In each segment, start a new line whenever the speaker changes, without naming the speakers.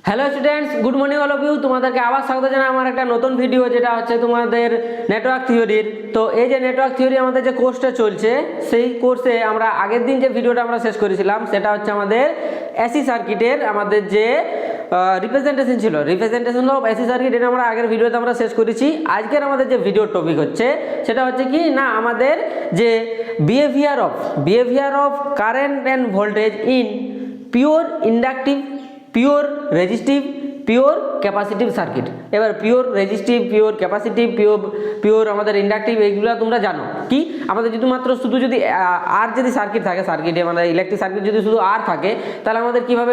Hello students, good morning all of you. তোমাদেরকে আবার স্বাগত জানাই আমার একটা নতুন ভিডিও, যেটা হচ্ছে তোমাদের নেটওয়ার্ক থিওরির। তো এই যে নেটওয়ার্ক থিওরি আমাদের যে কোর্সটা চলছে, সেই কোর্সে আমরা আগের দিন যে ভিডিওটা আমরা শেষ করেছিলাম সেটা হচ্ছে আমাদের এসি সার্কিটের আমাদের যে রিপ্রেজেন্টেশন ছিল, রিপ্রেজেন্টেশন অফ এসি সার্কিট, এটা আমরা আগের ভিডিওতে আমরা শেষ করেছি। আজকের আমাদের যে ভিডিওর টপিক হচ্ছে সেটা হচ্ছে কি না, আমাদের যে behaviour of current and voltage in pure inductive, pure resistive, pure capacitive circuit. এবার pure resistive, pure capacitive, pure আমাদের ইন্ডাকটিভ, এইগুলো তোমরা জানো কি। আমাদের শুধু যদি আর যদি সার্কিট থাকে, সার্কিটে মানে ইলেকট্রিক সার্কিট যদি শুধু আর থাকে, তাহলে আমাদের কীভাবে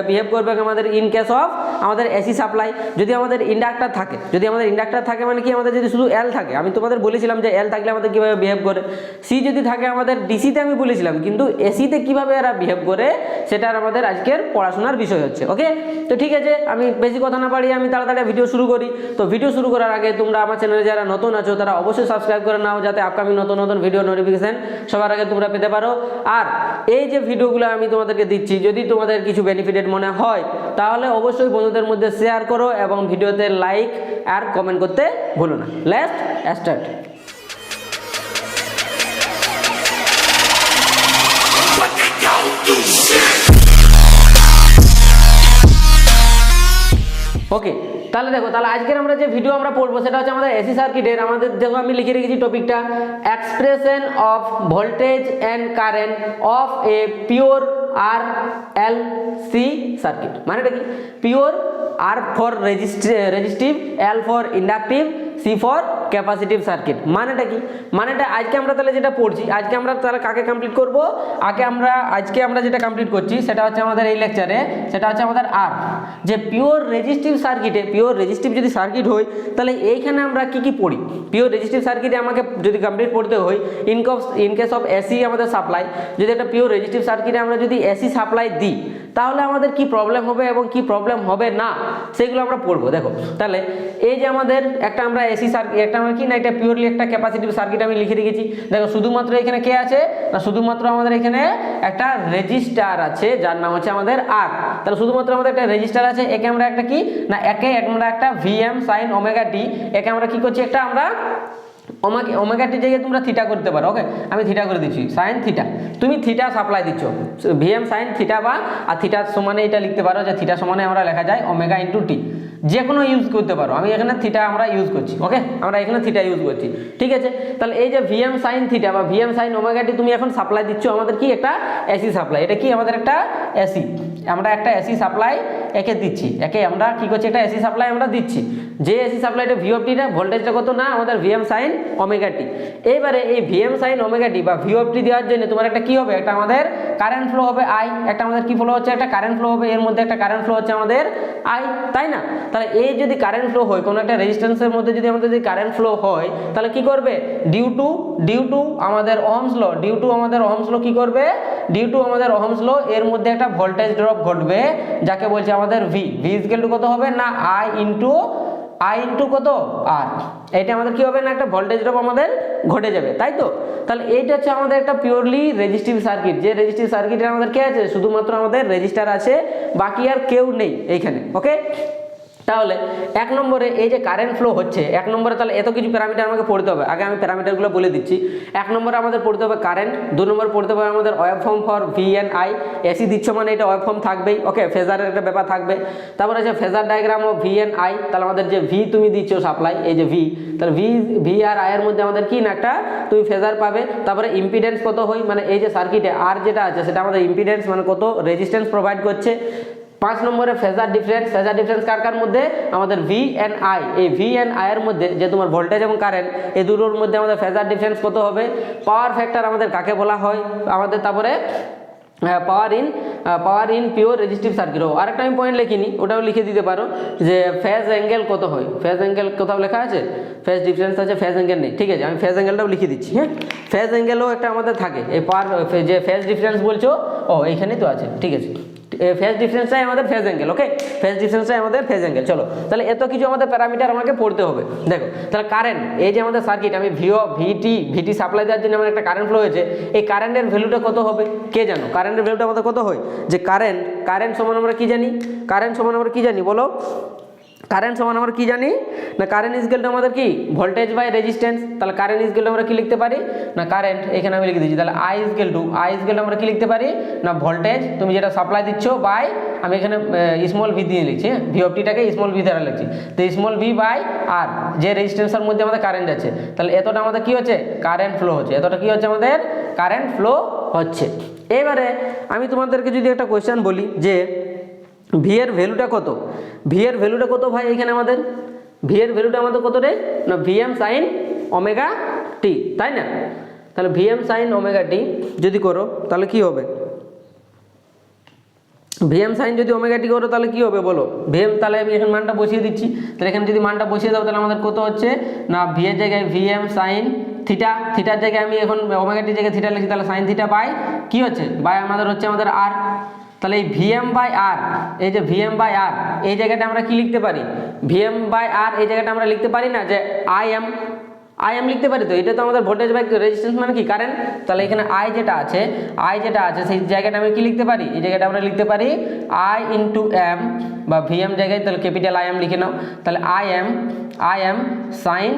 বিহেভ করবে আমাদের ইন কেস অফ আমাদের এসি সাপ্লাই। যদি আমাদের ইন্ডাক্টার থাকে, মানে কি আমাদের যদি শুধু এল থাকে, আমি তোমাদের বলেছিলাম যে এল থাকলে আমাদের কীভাবে বিহেভ করে। সি যদি থাকে আমাদের ডিসিতে আমি বলেছিলাম, কিন্তু এসিতে কীভাবে এরা বিহেভ করে সেটার আমাদের আজকের পড়াশোনার বিষয় হচ্ছে। ওকে, তো ঠিক আছে, আমি বেশি কথা না বাড়িয়ে আমি তাড়াতাড়ি ভিডিও শুরু করি। তো ভিডিও শুরু করার আগে তোমরা আমার চ্যানেলে যারা নতুন আছো তারা অবশ্যই সাবস্ক্রাইব করে নাও, যাতে আপকামিং নতুন নতুন ভিডিও নোটিফিকেশন সবার আগে তোমরা পেতে পারো। আর এই যে ভিডিওগুলো আমি তোমাদেরকে দিচ্ছি, যদি তোমাদের কিছু বেনিফিটেড মনে হয় তাহলে অবশ্যই বন্ধুদের মধ্যে শেয়ার করো এবং ভিডিওতে লাইক আর কমেন্ট করতে ভুলো না। Let's start. ওকে, তাহলে দেখো, তাহলে আজকের আমরা যে ভিডিও আমরা পড়বো সেটা হচ্ছে আমাদের এসি সার্কিটের, আমাদের দেখো আমি লিখে রেখেছি টপিকটা, expression of voltage and current of a pure R L C circuit. মানেটা কি? Pure, R for resistive, L for inductive, C for capacitive circuit. মানেটা কি? মানেটা আজকে আমরা তাহলে যেটা পড়ছি, আজকে আমরা তাহলে কাকে কমপ্লিট করব? আজকে আমরা যেটা কমপ্লিট করছি সেটা হচ্ছে আমাদের এই লেকচারে, সেটা হচ্ছে আমাদের আর যে পিওর রেজিস্টিভ সার্কিটে, পিওর রেজিস্টিভ যদি সার্কিট হয় তাহলে এইখানে আমরা কি কি পড়ি। পিওর রেজিস্টিভ সার্কিটে আমাকে যদি কমপ্লিট পড়তে হয় ইন কেস অফ এসি আমাদের সাপ্লাই, যদি একটা পিওর রেজিস্টিভ সার্কিটে আমরা যদি এসি সাপ্লাই দিই তাহলে আমাদের কি প্রবলেম হবে এবং কি প্রবলেম হবে না সেগুলো আমরা পড়বো। দেখো, তাহলে এই যে আমাদের একটা আমরা এসি সার্কিট, একটা আমরা কি না, এটা পিওরলি একটা ক্যাপাসিটিভ সার্কিট আমি লিখে রেখেছি। দেখো, শুধুমাত্র এখানে কে আছে না, শুধুমাত্র আমাদের এখানে একটা রেজিস্টার আছে যার নাম হচ্ছে আমাদের আর। তাহলে শুধুমাত্র আমাদের একটা রেজিস্টার আছে, একে আমরা একটা কি না, আমরা একটা ভিএম সাইন ওমেগা টি, একে আমরা কি করছি, একটা আমরা ওমেগা টি জায়গায় তোমরা থিটা করতে পারো। ওকে, আমি থিটা করে দিচ্ছি, সাইন থিটা, তুমি থিটা সাপ্লাই দিচ্ছ, ভিএম সাইন থিটা বা আর থিটা সমানে এটা লিখতে পারো যে থিটা সমানে আমরা লেখা যায় ওমেগা ইন্টু টি, যে কোনো ইউজ করতে পারো। আমি এখানে থিটা আমরা ইউজ করছি। ওকে, আমরা এখানে থিটা ইউজ করছি, ঠিক আছে। তাহলে এই যে ভিএম সাইন থিটা বা ভিএম সাইন ওমেগা টি তুমি এখন সাপ্লাই দিচ্ছ আমাদের কি একটা এসি সাপ্লাই। এটা কি আমাদের একটা এসি, আমরা একটা এসি সাপ্লাই একে দিচ্ছি, একে আমরা কি করছি, একটা এসি সাপ্লাই আমরা দিচ্ছি। যে এসি সাপ্লাইটা ভি অফ টিটা ভোল্টেজটা কত না, আমাদের ভিএম সাইন ওমেগা টি। এইবারে এই ভিএম সাইন ওমেগা টি বা ভি অফ টি দেওয়ার জন্য তোমার একটা কি হবে, একটা আমাদের কারেন্ট ফ্লো হবে আই, একটা আমাদের কি ফ্লো হচ্ছে, একটা কারেন্ট ফ্লো হবে, এর মধ্যে একটা কারেন্ট ফ্লো হচ্ছে আমাদের আই, তাই না? তাহলে এই যদি কারেন্ট ফ্লো হয় কোনো একটা রেজিস্ট্যান্সের মধ্যে, যদি আমাদের যদি কারেন্ট ফ্লো হয় তাহলে কি করবে, ডিউ টু আমাদের ওহমস ল, কি করবে, ডিউ টু আমাদের ওহমস ল, এর মধ্যে একটা ভোল্টেজ ড্রপ ঘটবে যাকে বলছে আমাদের ভি ইকুয়াল টু কত হবে না, আই ইন্টু কত আর। এটা আমাদের কি হবে না, একটা ভোল্টেজ ড্রপ আমাদের ঘটে যাবে, তাই তো? তাহলে এইটা হচ্ছে আমাদের একটা পিওরলি রেজিস্টিভ সার্কিট, যে রেজিস্টিভ সার্কিটে আমাদের কে আছে, শুধুমাত্র আমাদের রেজিস্টার আছে, বাকি আর কেউ নেই এইখানে। ওকে, তাহলে এক নম্বরে এই যে কারেন্ট ফ্লো হচ্ছে, এক নম্বরে তাহলে এত কিছু প্যারামিটার আমাকে পড়তে হবে। আগে আমি প্যারামিটারগুলো বলে দিচ্ছি। এক নম্বরে আমাদের পড়তে হবে কারেন্ট, দু নম্বর পড়তে হবে আমাদের wave form for V and I, AC দিচ্ছ মানে এটা ওয়েভ ফর্ম থাকবেই। ওকে, ফেজারের একটা ব্যাপার থাকবে। তারপরে আছে phasor diagram of V and I, তাহলে আমাদের যে ভি তুমি দিচ্ছ সাপ্লাই, এই যে ভি, তাহলে ভি আর আই এর মধ্যে আমাদের কি না একটা তুমি ফেজার পাবে। তারপরে ইম্পিডেন্স কত হয়, মানে এই যে সার্কিটে আর যেটা আছে সেটা আমাদের ইম্পিডেন্স, মানে কত রেজিস্ট্যান্স প্রোভাইড করছে। 5 নম্বরে ফেজার ডিফারেন্স কার মধ্যে, আমাদের ভি এন্ড আই। এই ভি এন্ড আই এর মধ্যে যে তোমার ভোল্টেজ এবং কারেন্ট, এই দুটোর মধ্যে আমাদের ফেজার ডিফারেন্স কত হবে। পাওয়ার ফ্যাক্টর আমাদের কাকে বলা হয় আমাদের, তারপরে power in pure resistive circuit. আরেকটা আমি পয়েন্ট লিখিনি, ওটাও লিখে দিতে পারো যে ফেজ অ্যাঙ্গেল কত হয়, ফেজ অ্যাঙ্গেল কোথাও লেখা আছে, ফেজ ডিফারেন্স আছে, ফেজ অ্যাঙ্গেল নেই, ঠিক আছে, আমি ফেজ অ্যাঙ্গেলটাও লিখে দিচ্ছি। হ্যাঁ, ফেজ অ্যাঙ্গেলও একটা আমাদের থাকে, এই পাওয়ার যে ফেজ ডিফারেন্স বলছো, এইখানেই তো আছে, ঠিক আছে। ফেজ ডিফারেন্সটাই আমাদের ফেজ অ্যাঙ্গেল। ওকে, ফেজ ডিফারেন্সটাই আমাদের ফেজ অ্যাঙ্গেল। চলো তাহলে এত কিছু আমাদের প্যারামিটার আমাকে পড়তে হবে। দেখো তাহলে কারেন্ট, এই যে আমাদের সার্কিট, আমি ভিটি সাপ্লাই দেওয়ার জন্য আমার একটা কারেন্ট ফ্লো হয়েছে, এই কারেন্টের ভ্যালুটা কত হবে কে জানো? কারেন্টের ভ্যালুটা আমাদের কত হয়, যে কারেন্ট সমান আমরা কি জানি, কারেন্ট সমান আমরা কি জানি বলো? কারেন্ট সমান আমরা কি জানি না, কারেন্ট ইজগেলটা আমাদের কি ভোল্টেজ বাই রেজিস্ট্যান্স। তাহলে কারেন্ট ইজগেলটা আমরা কি লিখতে পারি না, কারেন্ট এখানে আমি লিখে দিচ্ছি। তাহলে আই ইজগেলটা আমরা কি লিখতে পারি না, ভোল্টেজ তুমি যেটা সাপ্লাই দিচ্ছ বাই, আমি এখানে স্মল ভি দিয়ে লিখছি, ভি অফ টিটাকে স্মল ভি দ্বারা লিখছি, তো স্মল ভি বাই আর যে রেজিস্ট্যান্সের মধ্যে আমাদের কারেন্ট যাচ্ছে, তাহলে এতটা আমাদের কি হচ্ছে কারেন্ট ফ্লো হচ্ছে, এতটা কি হচ্ছে আমাদের কারেন্ট ফ্লো হচ্ছে। এবারে আমি তোমাদেরকে যদি একটা কোয়েশ্চেন বলি যে ভি এর ভ্যালুটা কত, ভি এর ভ্যালুটা কত ভাই, এখানে আমাদের ভি এর ভ্যালুটা আমাদের কত রে না, ভিএম সাইন ওমেগা টি, তাই না? তাহলে ভিএম সাইন ওমেগা টি যদি করো তাহলে কি হবে, ভিএম সাইন যদি ওমেগা টি করো তাহলে কি হবে বলো? ভিএম, তাহলে আমি এখানে মানটা বসিয়ে দিচ্ছি, তাহলে এখানে যদি মানটা বসিয়ে দাও তাহলে আমাদের কত হচ্ছে না, ভি এর জায়গায় ভিএম সাইন থিটা, থিটার জায়গায় আমি এখন ওমেগা টির জায়গায় থিটা লিখছি, তাহলে সাইন থিটা বাই কি হচ্ছে বাই আমাদের হচ্ছে আমাদের আর। তাহলে এই ভিএম বাই আর, এই যে ভিএম বাই আর এই জায়গাটা আমরা কি লিখতে পারি, ভিএম বাই আর এই জায়গাটা আমরা লিখতে পারি না যে আই এম লিখতে পারি, তো এটা তো আমাদের ভোল্টেজ বাই রেজিস্ট্যান্স মানে কি কারেন্ট। তাহলে এখানে আই যেটা আছে সেই জায়গাটা আমি কি লিখতে পারি, এই জায়গাটা আমরা লিখতে পারি আই ইন্টু এম, বা ভিএম জায়গায় তাহলে ক্যাপিটাল আই এম লিখে নাও, তাহলে আই এম সাইন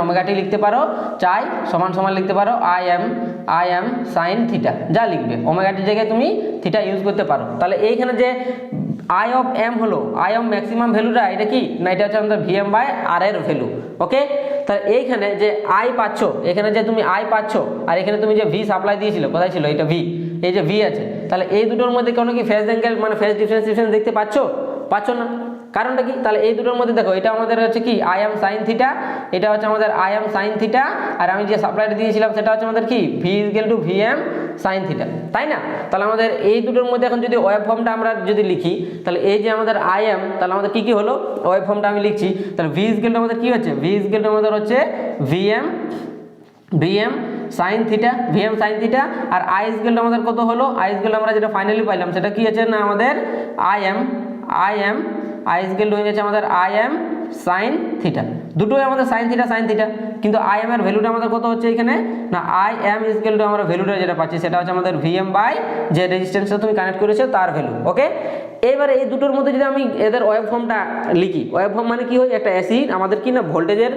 ওমেগা টি লিখতে পারো, চাই সমান সমান লিখতে পারো আই এম সাইন থিটা, যা লিখবে ওমেগা টির জায়গায় তুমি থিটা ইউজ করতে পারো। তাহলে এইখানে যে আই অফ এম হলো, আই অফ ম্যাক্সিমাম ভ্যালুটা এটা কি না, এটা হচ্ছে আমাদের ভিএম বাই আর এর ভ্যালু। ওকে, তাহলে এইখানে যে আই পাচ্ছ, এখানে যে তুমি আই পাচ্ছ আর এখানে তুমি যে ভি সাপ্লাই দিয়েছিল, কোথায় ছিল এটা ভি, এই যে ভি আছে, তাহলে এই দুটোর মধ্যে কোনো কি ফেজ অ্যাঙ্গেল মানে ফেজ ডিফারেন্সিয়েশন দেখতে পাচ্ছ না? কারণটা কি, তাহলে এই দুটোর মধ্যে দেখো এটা আমাদের হচ্ছে কি আই এম সাইন থিটা, এটা হচ্ছে আমাদের আই এম সাইন থিটা, আর আমি যে সাপ্লাইটা দিয়েছিলাম সেটা হচ্ছে আমাদের কি V equal to V M sine theta, তাই না? তাহলে আমাদের এই দুটোর মধ্যে এখন যদি ওয়েভ ফর্মটা আমরা যদি লিখি, তাহলে এই যে আমাদের আই এম, তাহলে আমাদের কি হলো ওয়েভ ফর্মটা আমি লিখছি, তাহলে ভি ইকুয়াল আমাদের কি হচ্ছে, ভি ইকুয়াল আমাদের হচ্ছে V M sine theta, V M sine theta, আর আই ইকুয়াল আমাদের কত হলো, আই ইকুয়াল আমরা যেটা ফাইনালি পাইলাম সেটা কি আছে না আমাদের আই ইকুয়াল হয়ে যাচ্ছে আমাদের আই এম সাইন থিটা, দুটোই আমাদের সাইন থিটা, কিন্তু আই এম এর ভ্যালুটা আমাদের কত হচ্ছে এখানে না, আই এম ইকুয়াল টু আমরা ভ্যালুটা যেটা পাচ্ছি সেটা হচ্ছে আমাদের ভিএম বাই যে রেজিস্ট্যান্সটা তুমি কানেক্ট করেছো তার ভ্যালু। ওকে, এবারে এই দুটোর মধ্যে যদি আমি এদের ওয়েভ ফর্মটা লিখি, ওয়েভ ফর্ম মানে কি হয়, একটা এসি আমাদের কি না ভোল্টেজের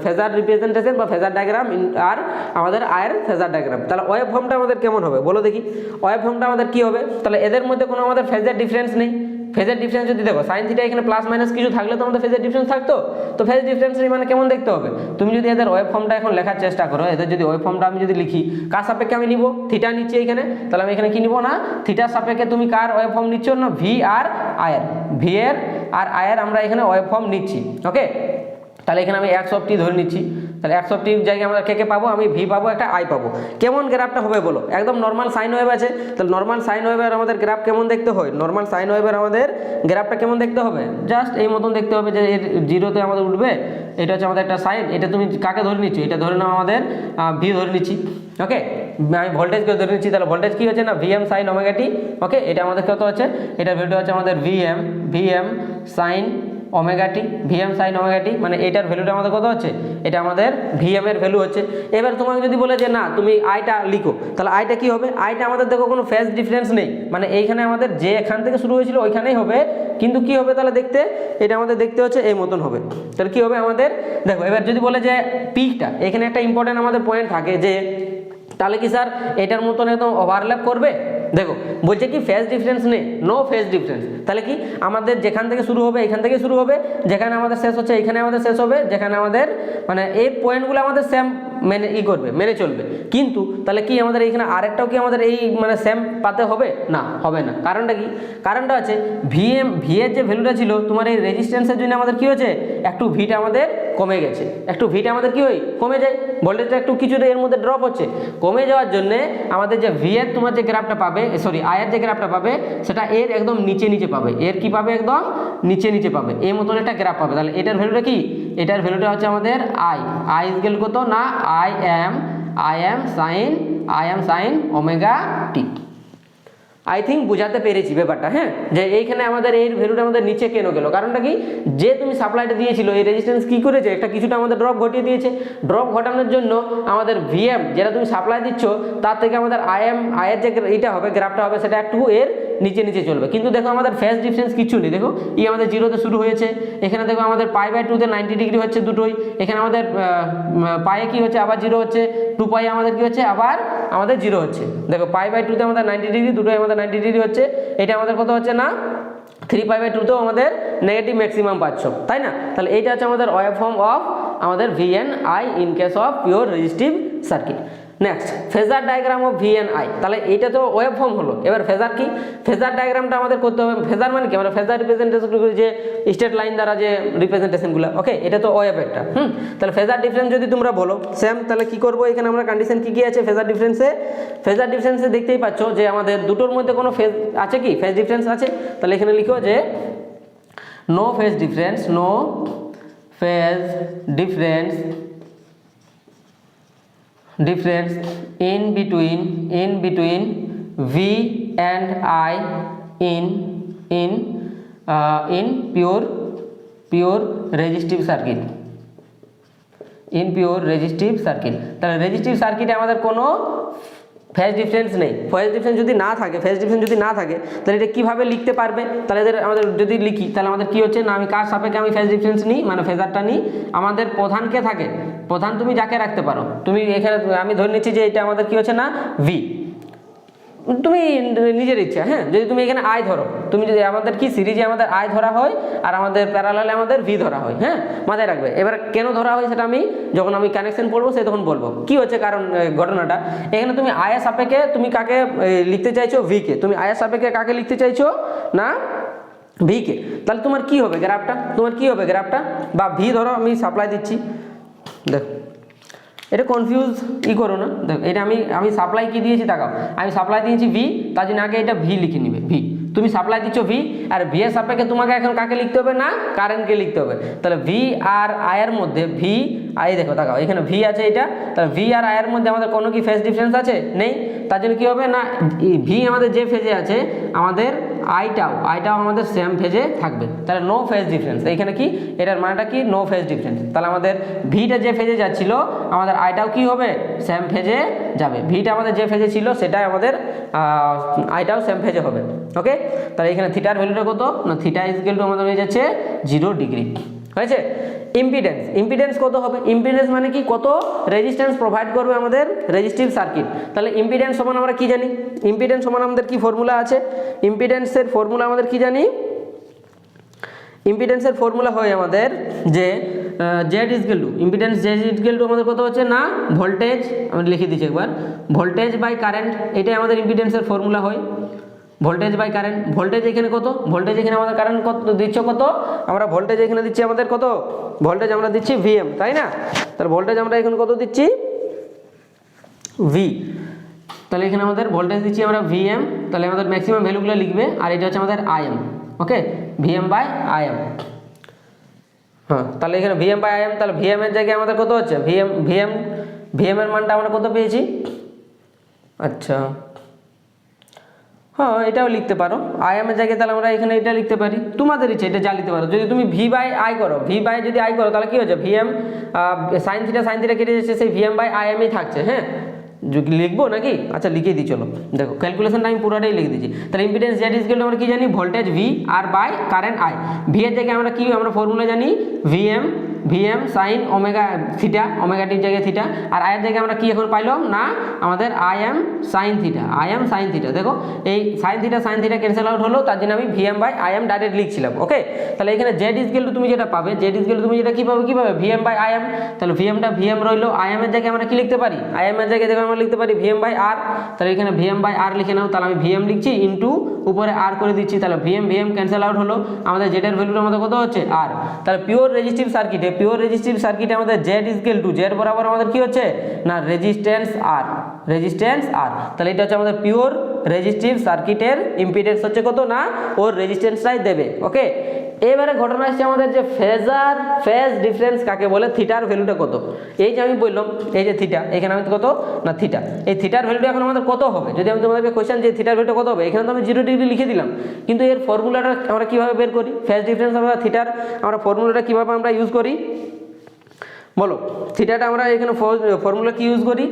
ফেজার রিপ্রেজেন্টেশন বা ফেজার ডায়াগ্রাম আর আমাদের আয়ের ফেজার ডায়াগ্রাম। তাহলে ওয়েভ ফর্মটা আমাদের কেমন হবে বলো দেখি, ওয়েভ ফর্মটা আমাদের কি হবে, তাহলে এদের মধ্যে কোনো আমাদের ফেজার ডিফারেন্স নেই, ফেজের ডিফারেন্স যদি দেখো সাইন থিটা এখানে প্লাস মাইনাস কিছু থাকলে তো আমাদের ফেজের ডিফারেন্স থাকতো, তো ফেজ ডিফারেন্স মানে কেমন দেখতে হবে, তুমি যদি এদের ওয়েভ ফর্মটা এখন লেখার চেষ্টা করো, এদের যদি ওয়েভ ফর্মটা আমি যদি লিখি, কার সাপেক্ষে আমি নিব, থিটা নিচ্ছি এখানে, তাহলে আমি এখানে কি নিব না, থিটার সাপেক্ষে তুমি কার ওয়েভ ফর্ম নিচ্ছ না, ভি আর আয়ের, ভি এর আর আয়ের আমরা এখানে ওয়েভ ফর্ম নিচ্ছি। ওকে, তাহলে এখানে আমি এক্স অফ টি ধরে নিচ্ছি, তাহলে এক্স অফ টির জায়গায় আমরা কে পাবো, আমি ভি পাবো, একটা আই পাবো। কেমন গ্রাফটা হবে বলো, একদম নর্মাল সাইন ওয়েভ আছে, তাহলে নর্মাল সাইন ওয়েভের আমাদের গ্রাফ কেমন দেখতে হয়, নর্মাল সাইন ওয়েভের আমাদের গ্রাফটা কেমন দেখতে হবে, জাস্ট এই মতন দেখতে হবে, যে এর জিরোতে আমাদের উঠবে, এটা হচ্ছে আমাদের একটা সাইন, এটা তুমি কাকে ধরে নিচ্ছ, এটা ধরে নাও আমাদের ভি ধরে নিচ্ছি। ওকে, আমি ভোল্টেজকে ধরে নিচ্ছি, তাহলে ভোল্টেজ কি হচ্ছে না ভিএম সাইন ওমেগা টি। ওকে, এটা আমাদের কত হচ্ছে, এটার ভ্যালুটা হচ্ছে আমাদের ভিএম সাইন ওমেগা টি, ভিএম সাইন ওমেগা টি, মানে এটার ভ্যালুটা আমাদের কত হচ্ছে, এটা আমাদের ভিএম এর ভ্যালু হচ্ছে। এবার তোমাকে যদি বলে যে না তুমি আইটা লিখো, তাহলে আইটা কি হবে, আইটা আমাদের দেখো কোনো ফেজ ডিফারেন্স নেই, মানে এইখানে আমাদের যে এখান থেকে শুরু হয়েছিল ওইখানেই হবে, কিন্তু কি হবে তাহলে দেখতে, এটা আমাদের দেখতে হচ্ছে এই মতন হবে। তাহলে কি হবে আমাদের দেখো, এবার যদি বলে যে পিকটা, এখানে একটা ইম্পর্টেন্ট আমাদের পয়েন্ট থাকে যে তাহলে কি স্যার এটার মতন একদম ওভারল্যাপ করবে, দেখো বলছে কি ফেজ ডিফারেন্স নেই, নো ফেজ ডিফারেন্স, তাহলে কি আমাদের যেখান থেকে শুরু হবে এখান থেকে শুরু হবে, যেখানে আমাদের শেষ হচ্ছে এখানে আমাদের শেষ হবে, যেখানে আমাদের মানে এই পয়েন্টগুলো আমাদের সেম মেনে চলবে, কিন্তু তাহলে কি আমাদের এইখানে আরেকটাও কি আমাদের এই মানে সেম পাতে হবে না, হবে না। কারণটা কি, কারণটা আছে ভি এর যে ভ্যালুটা ছিল তোমার এই রেজিস্ট্যান্সের জন্য আমাদের কি হয়েছে, একটু ভিটা আমাদের কমে গেছে, একটু ভিটা আমাদের কি হয় কমে যায়, ভোল্টেজটা একটু কিছুটা এর মধ্যে ড্রপ হচ্ছে, কমে যাওয়ার জন্য আমাদের যে ভি এর তোমার যে গ্রাফটা পাবে, সরি আই এর যে গ্রাফটা পাবে সেটা এর একদম নিচে পাবে, এর কি পাবে একদম নিচে পাবে, এই মতন একটা গ্রাফ পাবে। তাহলে এটার ভ্যালুটা কি, এটার ভ্যালুটা হচ্ছে আমাদের আই ইকুয়াল কত না, I M sign omega T. I think বুঝাতে পেরেছি ব্যাপারটা, হ্যাঁ, যে এইখানে আমাদের এই ভ্যালুটা আমাদের নিচে কেন গেল, কারণটা কি, যে তুমি সাপ্লাইটা দিয়েছিল এই রেজিস্ট্যান্স কি করেছে, একটা কিছুটা আমাদের ড্রপ ঘটিয়ে দিয়েছে। ড্রপ ঘটানোর জন্য আমাদের ভিএম যেটা তুমি সাপ্লাই দিচ্ছ তার থেকে আমাদের আয়ের যে এইটা হবে, গ্রাফটা হবে, সেটা একটু এর নিচে নিচে চলবে। কিন্তু দেখো আমাদের ফেজ ডিফারেন্স কিছু নেই, দেখো ই আমাদের জিরোতে শুরু হয়েছে, এখানে দেখো আমাদের π/2 90 ডিগ্রি হচ্ছে দুটোই, এখানে আমাদের পায়ে কি হচ্ছে আবার জিরো হচ্ছে, 2π আমাদের কি হচ্ছে আবার আমাদের জিরো হচ্ছে। দেখো π/2 তে আমাদের 90 ডিগ্রি, দুটোই আমাদের 90 ডিগ্রি হচ্ছে, এটা আমাদের কত হচ্ছে না 3π/2 তেও আমাদের নেগেটিভ ম্যাক্সিমাম পাচ্ছ, তাই না? তাহলে এইটা হচ্ছে আমাদের ওয়েভ ফর্ম অফ আমাদের VNI in case of pure resistive circuit. Next phasor diagram of VNI, তাহলে এইটা তো ওয়েভ ফর্ম হলো। এবার ফেজার কি, ফেজার ডায়াগ্রামটা আমাদের করতে হবে। ফেজার মানে কি, আমরা ফেজার রিপ্রেজেন্টেশন করি যে স্ট্রেট লাইন দ্বারা যে রিপ্রেজেন্টেশনগুলো, ওকে, এটা তো ওয়েভ একটা। তাহলে ফেজার ডিফারেন্স যদি তোমরা বলো সেম, তাহলে কি করবো, এখানে আমরা কন্ডিশন কি কি আছে ফেজার ডিফারেন্সে, ফেজার ডিফারেন্সে দেখতেই পাচ্ছ যে আমাদের দুটোর মধ্যে কোনো ফেজ আছে কি, ফেজ ডিফারেন্স আছে। তাহলে এখানে লিখো যে no phase difference, no phase difference in between V and I in pure resistive circuit, in pure resistive circuit। তাহলে রেজিস্টিভ সার্কিটে আমাদের কোনো ফেজ ডিফারেন্স নেই। ফেজ ডিফারেন্স যদি না থাকে, তাহলে এটা কিভাবে লিখতে পারবে, তাহলে আমাদের যদি লিখি তাহলে আমাদের কি হচ্ছে না, আমি কার সাপেক্ষে আমি ফেজ ডিফারেন্স নিই, মানে ফেজারটা নিই, আমাদের প্রধানকে থাকে, প্রধান তুমি যাকে রাখতে পারো, তুমি এখানে আমি ধরে নিচ্ছি যে এটা আমাদের কি হচ্ছে না ভি, তুমি নিজের ইচ্ছা, হ্যাঁ, যদি তুমি এখানে আই ধরো, তুমি যদি আমাদের কি সিরিজে আমাদের আই ধরা হয় আর আমাদের প্যারালালে আমাদের ভি ধরা হয়, হ্যাঁ, মাথায় রাখবে। এবার কেন ধরা হয় সেটা আমি যখন আমি কানেকশন পড়বো সে তখন বলবো কি হচ্ছে কারণ ঘটনাটা। এখানে তুমি আয়ের সাপেক্ষে তুমি কাকে লিখতে চাইছো, ভি কে, তুমি আয়ের সাপেক্ষে কাকে লিখতে চাইছো না ভি কে, তাহলে তোমার কি হবে গ্রাফটা, বা ভি ধরো আমি সাপ্লাই দিচ্ছি, দেখো এটা কনফিউজ করো না, দেখো এটা আমি সাপ্লাই কি দিয়েছি তাকাও, আমি সাপ্লাই দিয়েছি ভি, তার জন্য আগে এটা ভি লিখে নিবে, ভি তুমি সাপ্লাই দিচ্ছ ভি, আর ভি এর সাপেক্ষে তোমাকে এখন কাকে লিখতে হবে না কারেন্টকে লিখতে হবে। তাহলে ভি আর আই এর মধ্যে ভি আই, দেখো তাকাও এখানে ভি আছে এটা, তাহলে ভি আর আই এর মধ্যে আমাদের কোনো কি ফেজ ডিফারেন্স আছে, নেই, তার জন্য কি হবে না ভি আমাদের যে ফেজে আছে আমাদের আইটাও আমাদের সেম ফেজে থাকবে, তাহলে নো ফেজ ডিফারেন্স। এইখানে কি এটার মানেটা কি, নো ফেজ ডিফারেন্স। তাহলে আমাদের ভিটা যে ফেজে যাচ্ছিল আমাদের আইটাও কি হবে সেম ফেজে যাবে, ভিটা আমাদের যে ফেজে ছিল সেটাই আমাদের আইটাও সেম ফেজে হবে, ওকে। তাহলে এখানে থিটার ভ্যালুটা কত না, থিটা ইকুয়াল টু আমাদের হয়ে যাচ্ছে 0 ডিগ্রি, হয়েছে। ইম্পিডেন্স কত হবে, ইম্পিডেন্স মানে কি, কত রেজিস্ট্যান্স প্রোভাইড করবে আমাদের রেজিস্টিভ সার্কিট। তাহলে ইম্পিডেন্স সমান আমরা কি জানি, ইম্পিডেন্স সমান আমাদের কি ফর্মুলা আছে, ইম্পিডেন্সের ফর্মুলা আমাদের কি জানি, ইম্পিডেন্সের ফর্মুলা হয় আমাদের যে Z equal to impedance, Z equal to আমাদের কত হচ্ছে না ভোল্টেজ, আমি লিখে দিচ্ছি একবার, ভোল্টেজ বাই কারেন্ট, এটাই আমাদের ইম্পিডেন্সের ফর্মুলা হয়, ভোল্টেজ বাই কারেন্ট। ভোল্টেজ এখানে কত, ভোল্টেজ এখানে আমাদের কারেন্ট কত দিচ্ছ কত, আমরা ভোল্টেজ এখানে দিচ্ছি আমাদের কত, ভোল্টেজ আমরা দিচ্ছি ভিএম, তাই না? তাহলে ভোল্টেজ আমরা এখানে কত দিচ্ছি ভি, তাহলে এখানে আমাদের ভোল্টেজ দিচ্ছি আমরা ভিএম, তাহলে আমাদের ম্যাক্সিমাম ভ্যালুগুলো লিখবে, আর এটা হচ্ছে আমাদের I M, okay, V M by I M. হ্যাঁ, তাহলে এখানে ভিএম বাই আইএম, তাহলে ভিএম এর জায়গায় আমাদের কত হচ্ছে ভিএম এর মানটা আমরা কত পেয়েছি, আচ্ছা হ্যাঁ এটাও লিখতে পারো আইএম এর জায়গায়, তাহলে আমরা এখানে এটা লিখতে পারি, তোমাদের ইচ্ছে এটা যা লিখতে পারো। যদি তুমি ভি বাই আই করো, ভি বাই যদি আই করো তাহলে কি হচ্ছে ভিএম সাইন থিটা কেটে যাচ্ছে, সেই ভিএম বাই আইএমই থাকছে, হ্যাঁ লিখবো নাকি, আচ্ছা লিখে দিই, চলো দেখো ক্যালকুলেশনটা আমি পুরোটাই লিখে দিচ্ছি। তাহলে ইম্পিডেন্স জেড ইজ আমরা কি জানি, ভোল্টেজ ভি আর বাই কারেন্ট আই। ভি এর জায়গায় আমরা কি আমরা ফর্মুলা জানি V M sine omega theta, omega টির জায়গায় থিটা, আর আয়ের জায়গায় আমরা কি এখন পাইলাম না আমাদের আইএম সাইন থিটা। দেখো এই সাইন থিটা ক্যান্সেল আউট হলো, তার জন্য আমি ভিএম বাই আইএম ডাইরেক্ট লিখছিলাম, ওকে। তাহলে এখানে জেড ইজ তুমি যেটা পাবে, তুমি যেটা কি পাবে ভিএম বাই আইএম, তাহলে ভিএমটা ভিএম রইলো, আইএম এর জায়গায় আমরা কি লিখতে পারি, আইএম এর জায়গায় দেখো আমরা লিখতে পারি ভিএম বাই আর, তাহলে এখানে ভিএম বাই আর লিখে নাও, তাহলে আমি ভিএম লিখছি ইনটু উপরে আর করে দিচ্ছি, তাহলে ভিএম ক্যান্সেল আউট হলো, আমাদের জেড এর ভ্যালুটা আমাদের কত হচ্ছে আর। তাহলে পিওর রেজিস্টিভ সার্কিটে আমাদের জেড ইকুয়াল টু জেড বরাবর আমাদের কি হচ্ছে না রেজিস্ট্যান্স আর, তাহলে এটা হচ্ছে আমাদের পিওর রেজিস্টিভ সার্কিটের ইম্পিডেন্স হচ্ছে কত না ওর রেজিস্ট্যান্সটাই দেবে, ওকে। এবারে ঘটনা আসছে আমাদের যে ফেজ ডিফারেন্স কাকে বলে, থিটার ভ্যালুটা কত। এই যে আমি বললাম এই যে থিটা, এখানে আমি কত না থিটা, এই থিটার ভ্যালুটা এখন আমাদের কত হবে। যদি আমি তোমাদেরকে কোয়েশ্চেন যে থিটার ভ্যালুটা কত হবে, এখানে তো আমি 0 ডিগ্রি লিখে দিলাম, কিন্তু এর ফর্মুলাটা আমরা কীভাবে বের করি, ফেজ ডিফারেন্স আমরা থিটার আমরা ফর্মুলাটা কীভাবে আমরা ইউজ করি বলো। থিটাটা আমরা এখানে ফর্মুলা কি ইউজ করি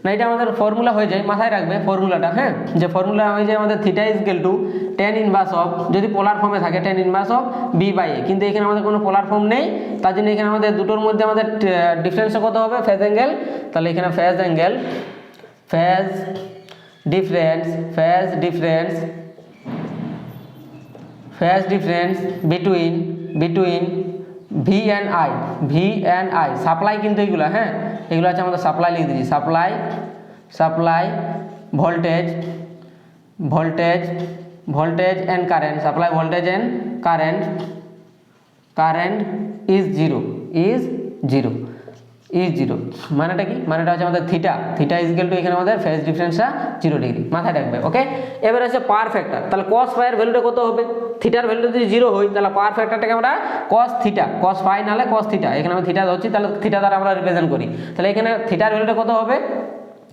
না, এটা আমাদের ফর্মুলা হয়ে যায়, মাথায় রাখবে ফর্মুলাটা, হ্যাঁ, যে ফর্মুলা হয়ে যায় আমাদের theta is equal to tan inverse of, যদি পোলার ফর্মে থাকে tan ইনভার্স অফ b/a, কিন্তু এখানে আমাদের কোনো পোলার ফর্ম নেই, তার জন্য এখানে আমাদের দুটোর মধ্যে আমাদের ডিফারেন্সটা কত হবে, ফেজ অ্যাঙ্গেল। তাহলে এখানে phase angle, phase difference between V and I, supply কিন্তু এইগুলো, হ্যাঁ, এগুলো আছে আমাদের সাপ্লাই লিখে দিচ্ছি, supply voltage and current, supply voltage and current is zero, মানেটা কি, মানেটা হচ্ছে আমাদের থিটা ইজ ইকুয়াল টু এখানে আমাদের ফেজ ডিফারেন্সটা 0 ডিগ্রি, মাথায় রাখবে। ওকে, এবার আছে পাওয়ার ফ্যাক্টর। তাহলে cos phi এর ভ্যালুটা কত হবে, থিটার ভ্যালুটা যদি 0 হয় তাহলে পাওয়ার ফ্যাক্টরটাকে আমরা cos phi নালে cos থিটা, এখানে আমি থিটা ধরছি, তাহলে থিটা দ্বারা আমরা রিপ্রেজেন্ট করি। তাহলে এখানে থিটার ভ্যালুটা কত হবে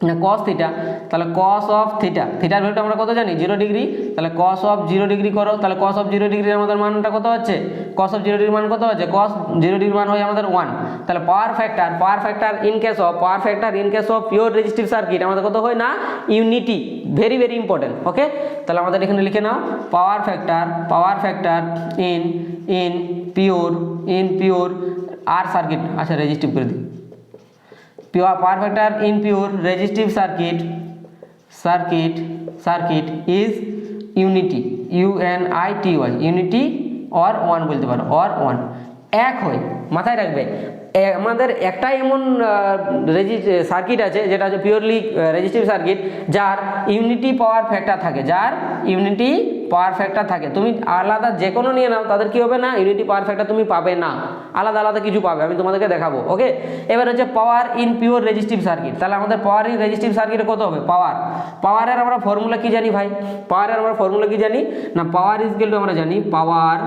না cos থিটা, তাহলে cos অফ থিটার ভ্যালুটা আমরা কত জানি 0 ডিগ্রি, তাহলে cos অফ 0 ডিগ্রি করো, তাহলে cos অফ 0 ডিগ্রির আমাদের মানটা কত হচ্ছে, cos অফ 0 ডিগ্রির মান কত হচ্ছে, cos 0 ডিগ্রির মান হয় আমাদের 1। তাহলে power factor in case of pure resistive circuit আমাদের কত হয় না ইউনিটি, ভেরি ইম্পর্টেন্ট। ওকে, তাহলে আমাদের এখানে লিখে নাও power factor in pure R circuit, আচ্ছা রেজিস্টিভ করে দিই, power factor in pure resistive circuit is unity, UNITY, unity or 1 বলতে পারো, অর 1 এক হয়, মাথায় রাখবে। আমাদের একটাই এমন সার্কিট আছে যেটা হচ্ছে পিওরলি রেজিস্টিভ সার্কিট, যার ইউনিটি পাওয়ার ফ্যাক্টর থাকে। তুমি আলাদা যে কোনো নিয়ে নাও, তাদের কি হবে না ইউনিটি পাওয়ার ফ্যাক্টর তুমি পাবে না, আলাদা কিছু পাবে, আমি তোমাদেরকে দেখাবো। ওকে, এবার হচ্ছে power in pure resistive circuit. তাহলে আমাদের পাওয়ার ইন রেজিস্টিভ সার্কিটে কত হবে, পাওয়ারের আমরা ফর্মুলা কি জানি ভাই, না পাওয়ার ইজ ইকুয়াল টু আমরা জানি পাওয়ার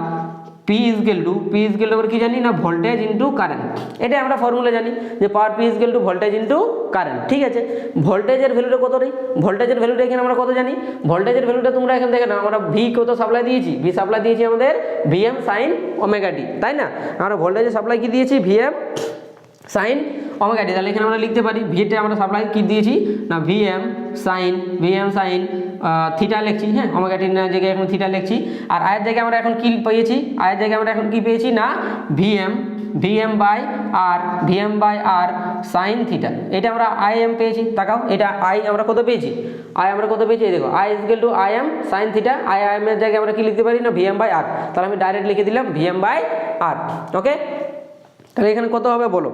P ইজ ইকুয়াল টু কি জানি না ভোল্টেজ ইনটু কারেন্ট, এটা আমরা ফর্মুলা জানি যে পাওয়ার P is equal to voltage into current. ঠিক আছে, ভোল্টেজের ভ্যালুটা কত রে, ভোল্টেজের ভ্যালুটা এখানে আমরা কত জানি, ভোল্টেজের ভ্যালুটা তোমরা এখানে দেখে না, আমরা ভি কত সাপ্লাই দিয়েছি, আমাদের Vm sin ওমেগা টি, তাই না, আমরা ভোল্টেজের সাপ্লাই কি দিয়েছি Vm sin ওমেগা টি। তাহলে এখানে আমরা লিখতে পারি ভিতে আমরা সাপ্লাই কি দিয়েছি না Vm sin থিটা লিখছি, হ্যাঁ, ওমেগা টির জায়গায় এখন থিটা লিখছি, আর আয়ের জায়গায় আমরা এখন কি পেয়েছি, না Vm by R sin theta, এটা আমরা Im পেয়েছি। তাকাও, এটা আমরা কত পেয়েছি, এই দেখো I is equal to Im sin theta, Im এর জায়গায় আমরা কি লিখতে পারি না Vm বাই আর, তাহলে আমি ডাইরেক্ট লিখে দিলাম Vm বাই আর। ওকে, তাহলে এখানে কত হবে বলো,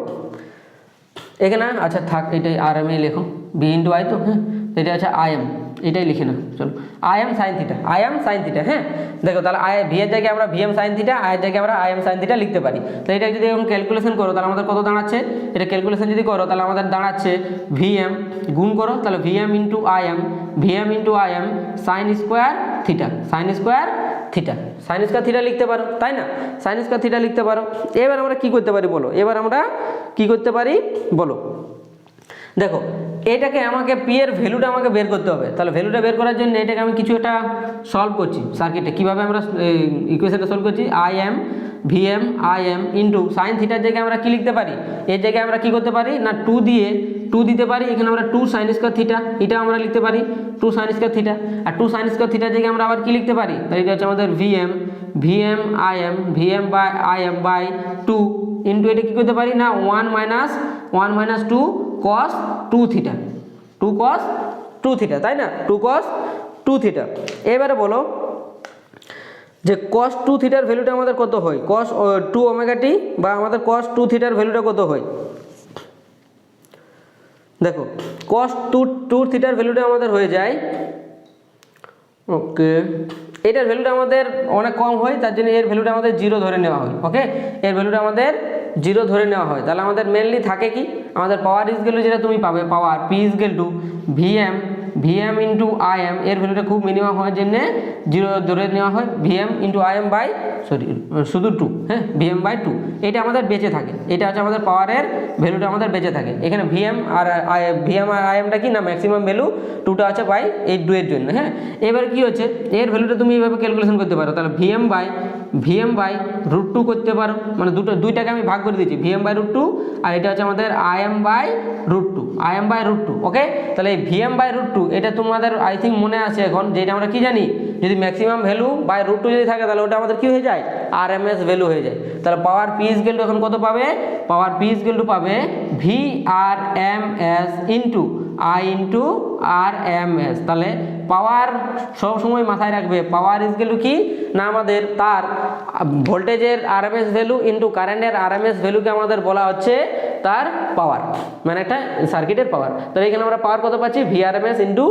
এখানে আচ্ছা থাক, এটাই Rm এ লেখো, V ইন্টু I তো, হ্যাঁ, এটা হচ্ছে Im, এটাই লিখে না, চলো Im sin থিটা, হ্যাঁ, দেখো তাহলে ভি এর জায়গায় আমরা Vm sin থিটা, I এর জায়গায় আমরা Im sin থিটা লিখতে পারি। তো এটা যদি এরকম ক্যালকুলেশন করো তাহলে আমাদের কত দাঁড়াচ্ছে, এটা ক্যালকুলেশন যদি করো তাহলে আমাদের দাঁড়াচ্ছে Vm গুণ করো, তাহলে Vm into Im sin square theta লিখতে পারো, তাই না, sin স্কোয়ার থিটা লিখতে পারো। এবার আমরা কি করতে পারি বলো, দেখো এটাকে আমাকে পি এর ভ্যালুটা আমাকে বের করতে হবে। তাহলে ভ্যালুটা বের করার জন্য এটাকে আমি কিছু একটা সলভ করছি সার্কিটে, কিভাবে আমরা ইকুয়েশনটা সলভ করছি, Vm ইন্টু সাইন থিটার জায়গায় আমরা কি লিখতে পারি, এর জায়গায় আমরা কি করতে পারি না 2 দিতে পারি, এখানে আমরা 2 sin স্কয়ার থিটা, এটা আমরা লিখতে পারি 2 sin স্কয়ার থিটা, আর 2 sin স্কয়ার থিটার জায়গায় আমরা আবার কি লিখতে পারি, তাহলে এটা হচ্ছে আমাদের Vm বাই 2 ইন্টু এটা কি করতে পারি না 1 মাইনাস 2 cos 2 থিটা, তাই না, 2 cos 2 থিটা। এবারে বলো যে cos 2 থিটার ভ্যালুটা আমাদের কত হয়, cos 2 ওমেগা টি বা আমাদের cos 2 থিটার ভ্যালুটা কত হয়, দেখো cos 2 থিটার ভ্যালুটা আমাদের হয়ে যায়, ওকে, এটার ভ্যালুটা আমাদের অনেক কম হয়, তার জন্য এর ভ্যালুটা আমাদের 0 ধরে নেওয়া হয়। ওকে, এর ভ্যালুটা আমাদের 0 ধরে নেওয়া হয়। তাহলে আমাদের মেনলি থাকে কি, আমাদের পাওয়ার ইজ গেল যেটা তুমি পাবে, পাওয়ার P ইজ গেল টু ভিএম ইন্টু আইএম এর ভ্যালুটা খুব মিনিমাম হওয়ার জন্য 0 ধরে নেওয়া হয়, ভিএম ইন্টু আইএম বাই শুধু 2, হ্যাঁ ভিএম বাই 2, এটা আমাদের বেঁচে থাকে, এটা হচ্ছে আমাদের পাওয়ারের ভ্যালুটা আমাদের বেঁচে থাকে। এখানে ভিএম আর আইএমটা কি না ম্যাক্সিমাম ভ্যালু 2টা আছে বাই এই 2 এর জন্য, হ্যাঁ। এবার কি হচ্ছে এর ভ্যালুটা তুমি এইভাবে ক্যালকুলেশন করতে পারো, তাহলে ভিএম বাই √2 করতে পারো, মানে দুইটাকে আমি ভাগ করে দিচ্ছি, ভিএম বাই √2 আর এটা হচ্ছে আমাদের আইএম বাই √2, ওকে। তাহলে এই ভিএম বাই √2 এটা তোমাদের আই থিঙ্ক মনে আছে এখন, যেটা আমরা কি জানি, যদি ম্যাক্সিমাম ভ্যালু বাই √2 যদি থাকে তাহলে ওটা আমাদের কি হয়ে যায়, আরএমএস ভ্যালু হয়ে যায়। তাহলে পাওয়ার পি ইজ ইকুয়াল টু এখন কত পাবে, পাওয়ার পি ইজ ইকুয়াল টু পাবে VRMS into I into RMS। তাহলে পাওয়ার সব সময় মাথায় রাখবে, পাওয়ার ইজ ইকুয়াল টু কি না আমাদের তার ভোল্টেজের আরএমএস ভ্যালু ইন্টু কারেন্টের আরএমএস ভ্যালুকে আমাদের বলা হচ্ছে তার পাওয়ার, মানে একটা সার্কিটের পাওয়ার। তাহলে এখানে আমরা পাওয়ার কত পাচ্ছি, VRMS ইন্টু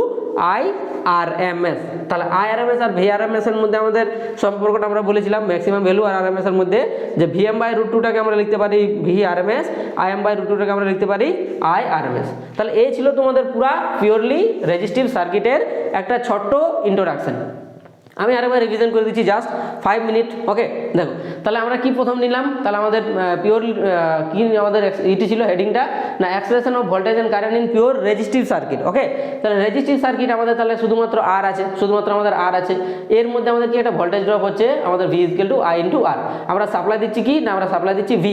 IRMS। তাহলে IRMS আর VRMS এর মধ্যে আমাদের সম্পর্কটা আমরা বলেছিলাম ম্যাক্সিমাম ভ্যালু আর আরএমএস এর মধ্যে, যে ভিএম বাই √2টাকে আমরা লিখতে পারি VRMS, আইএম বাই √2টাকে আমরা লিখতে পারি IRMS। তাহলে এই ছিল তোমাদের পুরা পিওরলি রেজিস্টিভ সার্কিটের একটা ছোট্ট ইন্ট্রোডাকশন। আমি আরেকবার রিভিশন করে দিচ্ছি জাস্ট 5 মিনিট, ওকে। দেখো তাহলে আমরা কি প্রথম নিলাম, তাহলে আমাদের পিওর কি আমাদের এটি ছিল হেডিংটা না, expression of voltage and current in pure resistive circuit, okay. তাহলে রেজিস্টিভ সার্কিট আমাদের তাহলে শুধুমাত্র আর আছে, এর মধ্যে আমাদের কি একটা ভোল্টেজ ড্রপ হচ্ছে আমাদের V = I × R। আমরা সাপ্লাই দিচ্ছি কি না, আমরা সাপ্লাই দিচ্ছি V।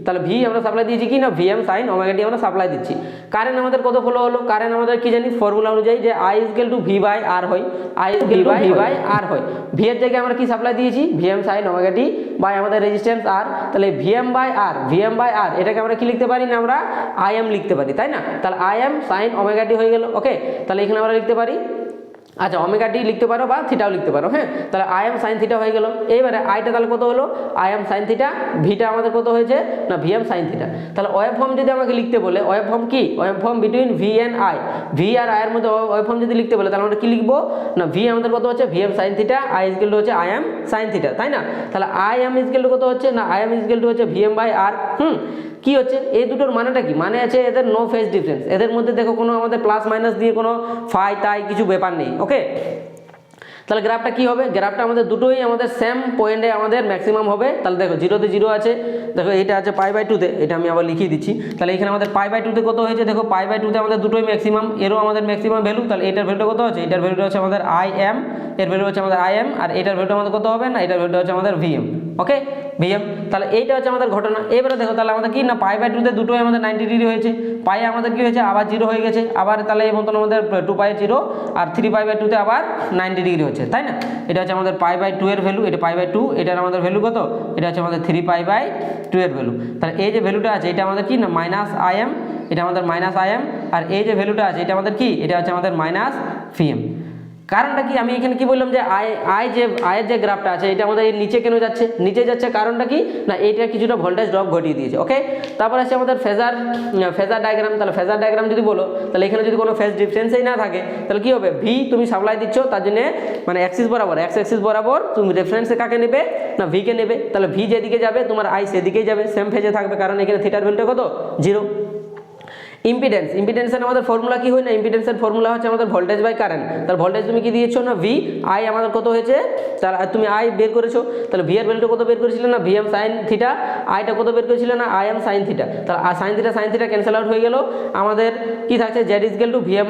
তাহলে ভি আমরা সাপ্লাই দিয়েছি কি না, ভিএম সাইন ওমেগা টি আমরা সাপ্লাই দিচ্ছি। কারেন্ট আমাদের কত ফলো হলো, কারেন্ট আমাদের কি জানি ফর্মুলা অনুযায়ী যে I = V/R হয়, I = V/R হয়। ভি এর জায়গায় আমরা কি সাপ্লাই দিয়েছি, V M sine omega t by আমাদের রেজিস্ট্যান্স R। তাহলে ভিএম/R এটাকে আমরা কি লিখতে পারি না, আমরা IM লিখতে পারি, তাই না। তাহলে IM সাইন ওমেগা টি হয়ে গেল, ওকে। তাহলে এখানে আমরা লিখতে পারি, আচ্ছা ওমেগা টি লিখতে পারো বা থিটাও লিখতে পারো, হ্যাঁ। তাহলে আইএম সাইন থিটা হয়ে গেল। এইবারে আইটা তাহলে কত হলো, আইএম সাইন থিটা, ভিটা আমাদের কত হয়েছে না ভিএম সাইন থিটা। তাহলে ওয়েভ ফর্ম যদি আমাকে লিখতে বলে, ওয়েভ ফর্ম কি, wave form between V and I, V আর আই এর মধ্যে ওয়েভ ফর্ম যদি লিখতে বলে তাহলে আমরা কি লিখবো না, ভি আমাদের কত হচ্ছে ভিএম সাইন থিটা, আই = হচ্ছে আইএম সাইন থিটা, তাই না। তাহলে আইএম = কত হচ্ছে না, আইএম = হচ্ছে ভিএম/আর। কি হচ্ছে এই দুটোর মানেটা কি, মানে আছে এদের নো ফেজ ডিফারেন্স, এদের মধ্যে দেখো কোনো আমাদের প্লাস মাইনাস দিয়ে কোনো ফাই তাই কিছু ব্যাপার নেই, ওকে। তাহলে গ্রাফটা কি হবে, গ্রাফটা আমাদের দুটোই আমাদের সেম পয়েন্টে আমাদের ম্যাক্সিমাম হবে। তাহলে দেখো 0 তে 0 আছে, দেখো এইটা আছে π/2 তে, এটা আমি আবার লিখিয়ে দিচ্ছি। তাহলে এখানে আমাদের π/2 তে কত হয়েছে, দেখো π/2 তে আমাদের দুটোই ম্যাক্সিমাম, এরও আমাদের ম্যাক্সিমাম ভ্যালু। তাহলে এটার ভ্যালুটা কত আছে, এটার ভ্যালুটা হচ্ছে আমাদের IM, এর ভ্যালু হচ্ছে আমাদের IM, আর এটার ভ্যালুটা আমাদের কত হবে না, এটার ভ্যালুটা হচ্ছে আমাদের VM, ওকে VM। তাহলে এইটা হচ্ছে আমাদের ঘটনা। এবারে দেখো তাহলে আমাদের কি না π/2 তে দুটোই আমাদের 90 ডিগ্রি হয়েছে, পাই আমাদের কি হয়েছে আবার 0 হয়ে গেছে, আবার তাহলে এই মতন আমাদের 2π 0 আর 3π/2 তে আবার 90 ডিগ্রি হচ্ছে, তাই না। এটা হচ্ছে আমাদের π/2 এর ভ্যালু, এটা π/2, এটার আমাদের ভ্যালু কত, এটা হচ্ছে আমাদের 3π/2 এর ভ্যালু। তাহলে এই যে ভ্যালুটা আছে এটা আমাদের কি না -IM, এটা আমাদের -IM, আর এই যে ভ্যালুটা আছে এটা আমাদের কি, এটা হচ্ছে আমাদের -VM। কারণটা কি, আমি এখানে কি বললাম যে আয়ের যে গ্রাফটা আছে এটা আমাদের এই নিচে কেন যাচ্ছে, নিচে যাচ্ছে কারণটা কি না, এইটা কিছুটা ভোল্টেজ ড্রপ ঘটিয়ে দিয়েছে, ওকে। তারপর আছে আমাদের ফেজার ডায়াগ্রাম। তাহলে ফেজার ডায়াগ্রাম যদি বলো, তাহলে এখানে যদি কোনো ফেজ ডিফারেন্সই না থাকে তাহলে কি হবে, ভি তুমি সাপ্লাই দিচ্ছ তার জন্য মানে অ্যাক্সিস বরাবর, অ্যাক্সিস বরাবর তুমি রেফারেন্সে কাকে নেবে না, ভি কে নেবে। তাহলে ভি যেদিকে যাবে তোমার আই সেদিকেই যাবে, সেম ফেজে থাকবে, কারণ এখানে থিটার ভ্যালুটা কত 0। ইম্পিডেন্সের আমাদের ফর্মুলা কি হয় না, ইম্পিডেন্সের ফর্মুলা হচ্ছে আমাদের ভোল্টেজ বাই কারেন্ট। তাহলে ভোল্টেজ তুমি কি দিয়েছো না ভি, আই আমাদের কত হয়েছে, তাহলে তুমি আই বের করেছো, তাহলে ভি এর ভ্যালুটা কত বের করেছিলে না ভিএম সাইন থিটা, আইটা কত বের করেছিলে না আইএম সাইন থিটা। তাহলে সাইন থিটা ক্যান্সেল আউট হয়ে গেল, আমাদের কি থাকছে জেড = ভিএম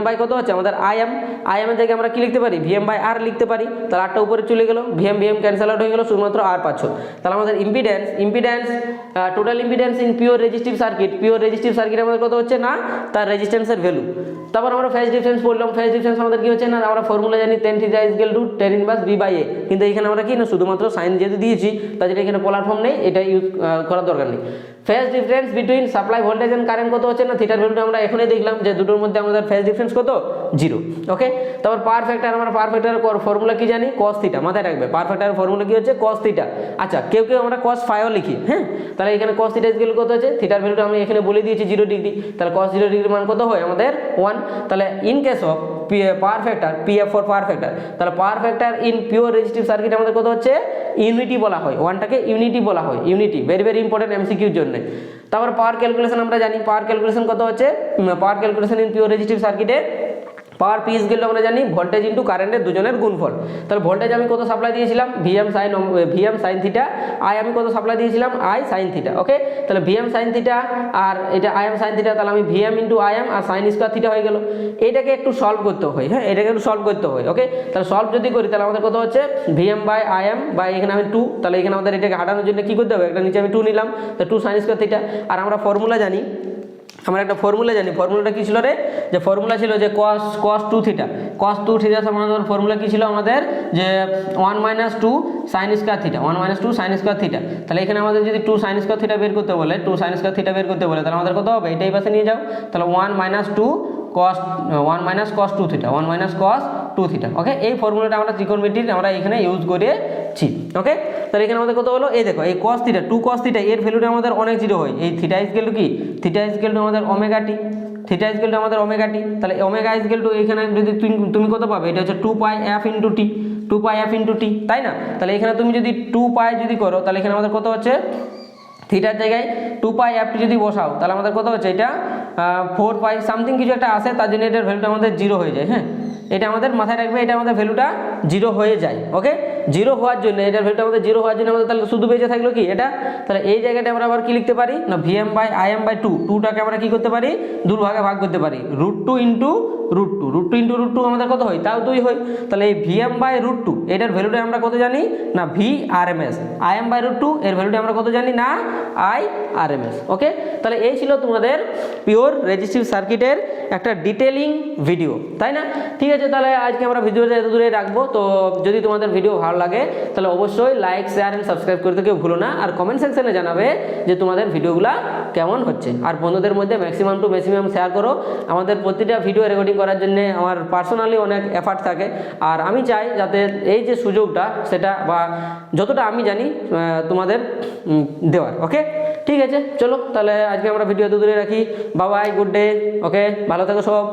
বাই কত হচ্ছে আমাদের আইএম এর জায়গায় আমরা কি লিখতে পারি, ভিএম/আর লিখতে পারি। তাহলে আরটা উপরে চলে গেল, ভিএম ক্যান্সেল আউট হয়ে গেল, শুধুমাত্র আর পাচ্ছ। তাহলে আমাদের impedance total impedance in pure resistive circuit আমাদের কত হচ্ছে না, তার রেজিস্ট্যান্সের ভ্যালু। তারপর আমরা ফেজ ডিফারেন্স পড়লাম, ফেজ ডিফারেন্স আমাদের কি হচ্ছে না, আমরা ফর্মুলা জানি tan θ = tan ইনভার্স B/A, কিন্তু এখানে আমরা কি না শুধুমাত্র সাইন যেহেতু দিয়েছি তার জন্য এখানে পোলার ফর্ম নেই, এটা ইউজ করার দরকার নেই। Phase difference between supply voltage and current কত হচ্ছে না, থিটার ভ্যালুটা আমরা এখনই দেখলাম যে দুটোর মধ্যে আমাদের ফেজ ডিফারেন্স কত 0, ওকে। তারপর পাওয়ার ফ্যাক্টর, আমরা পাওয়ার ফ্যাক্টরের ফর্মুলা কি জানি, cos θ, মাথায় রাখবে পাওয়ার ফ্যাক্টরের ফর্মুলা কি হচ্ছে cos θ। আচ্ছা কেউ আমরা cos φ ও লিখি, হ্যাঁ। তাহলে এখানে cos θ কত হচ্ছে, থিটার ভ্যালুটা আমি এখানে বলে দিয়েছি 0 ডিগ্রি, তাহলে cos 0 ডিগ্রির মান কত হয় আমাদের 1। তাহলে in case of power factor, PF for power factor, তাহলে power factor in pure resistive circuit আমাদের কত হচ্ছে ইউনিটি বলা হয়, 1টাকে ইউনিটি বলা হয়, ইউনিটি ভেরি ইম্পর্টেন্ট এমসিকিউর জন্য। তারপর পাওয়ার ক্যালকুলেশন আমরা জানি, পাওয়ার ক্যালকুলেশন কত হচ্ছে, পাওয়ার ক্যালকুলেশন ইন পিওর রেজিস্টিভ সার্কিটে পাওয়ার পি ইকুয়াল টু আমরা জানি ভোল্টেজ ইনটু কারেন্টের দুজনের গুণফল। তাহলে ভোল্টেজ আমি কত সাপ্লাই দিয়েছিলাম ভিএম সাইন থিটা, আই আমি কত সাপ্লাই দিয়েছিলাম আই সাইন থিটা। ওকে, তাহলে ভিএম সাইন থিটা আর এটা আই এম সাইন থিটা, তাহলে আমি ভিএম ইনটু আই এম আর সাইন স্কোয়ার থিটা হয়ে গেল। এটাকে একটু সলভ করতে হয়, হ্যাঁ এটাকে একটু সলভ করতে হয়। ওকে, তাহলে সলভ যদি করি তাহলে আমাদের কত হচ্ছে V M by I M by এখানে আমি 2, তাহলে এখানে আমাদের এটাকে হাঁটানোর জন্য কী করতে হবে, একটা নিচে আমি 2 নিলাম, তো 2 সাইন স্কোয়ার থিটা। আর আমরা ফর্মুলা জানি, আমরা একটা ফর্মুলা জানি, ফর্মুলাটা কী ছিল রে, যে ফর্মুলা ছিল যে cos 2 থিটা, cos 2 থিটা সমান ফর্মুলা কী ছিল আমাদের, যে 1 - 2 sign square theta, 1 - 2 sign square theta. তাহলে এখানে আমাদের যদি 2 সাইন স্কোয়ার থিটা বের করতে বলে, 2 সাইন স্কোয়ার থিটা বের করতে বলে, তাহলে আমাদের কত হবে, এটাই পাশে নিয়ে যাও, তাহলে 1 - 2 cos 2 থিটা, 1 - cos 2 থিটা। ওকে, এই ফর্মুলাটা আমরা ত্রিকোণমিতির আমরা এখানে ইউজ করেছি। ওকে, তাহলে এখানে আমাদের কত হলো, এই দেখো এই cos থিটা 2 cos থিটা এর ভ্যালুটা আমাদের অনেক জিরো হয়, এই থিটা ইকুয়াল টু কি, থিটা ইকুয়াল টু আমাদের omega t, theta equal to আমাদের ওমেগা টি। তাহলে ওমেগা ইকুয়াল টু এখানে যদি তুমি কত পাবে, এটা হচ্ছে 2 পাই এফ ইন্টু টি, 2 পাই এফ ইন্টু টি, তাই না? তাহলে এখানে তুমি যদি 2 পাই যদি করো তাহলে এখানে আমাদের কত হচ্ছে, থিটার জায়গায় 2 পাই এফ টি যদি বসাও তাহলে আমাদের কত হচ্ছে, এটা 4 পাই সামথিং কিছু একটা আসে, তার জন্য এটার ভ্যালুটা আমাদের জিরো হয়ে যায়। হ্যাঁ, এটা আমাদের মাথায় রাখবে, এটা আমাদের ভ্যালুটা জিরো হয়ে যায়। ওকে, জিরো হওয়ার জন্য এটার ভ্যালুটা আমাদের জিরো হওয়ার জন্য আমাদের তাহলে শুধু বেঁচে থাকলো কি এটা, তাহলে এই জায়গাটা আমরা আবার কি লিখতে পারি না, V M by I M by 2, 2টাকে আমরা কি করতে পারি, 2 ভাগে ভাগ করতে পারি, √2 ইন্টু √2, √2 ইন্টু √2 আমাদের কত হয়, তাও 2 হয়। তাহলে এই ভিএম বাই √2 এটার ভ্যালুটা আমরা কত জানি না V R M S, I M by √2 এর ভ্যালুটা আমরা কত জানি না I R M S. Okay, তাহলে এই ছিল তোমাদের পিওর রেজিস্টিভ সার্কিটের একটা ডিটেলিং ভিডিও, তাই না? ঠিক আছে, তাহলে আজকে আমরা ভিডিওটা এত দূরে রাখবো। তো যদি তোমাদের ভিডিও ভালো লাগে তাহলে অবশ্যই লাইক শেয়ার এন্ড সাবস্ক্রাইব করতে কেউ ভুলো না, আর কমেন্ট সেকশনে জানাবে যে তোমাদের ভিডিওগুলো কেমন হচ্ছে, আর বন্ধুদের মধ্যে ম্যাক্সিমাম টু ম্যাক্সিমাম শেয়ার করো। আমাদের প্রতিটা ভিডিও রেকর্ডিং করার জন্য আমার পার্সোনালি অনেক এফার্ট থাকে, আর আমি চাই যাতে এই যে সুযোগটা সেটা বা যতটা আমি জানি তোমাদের দেওয়ার। ওকে, ঠিক আছে, চলো তাহলে আজকে আমরা ভিডিও এত দূরে রাখি। Bye bye, good day. Okay, ভালো থাকো সব।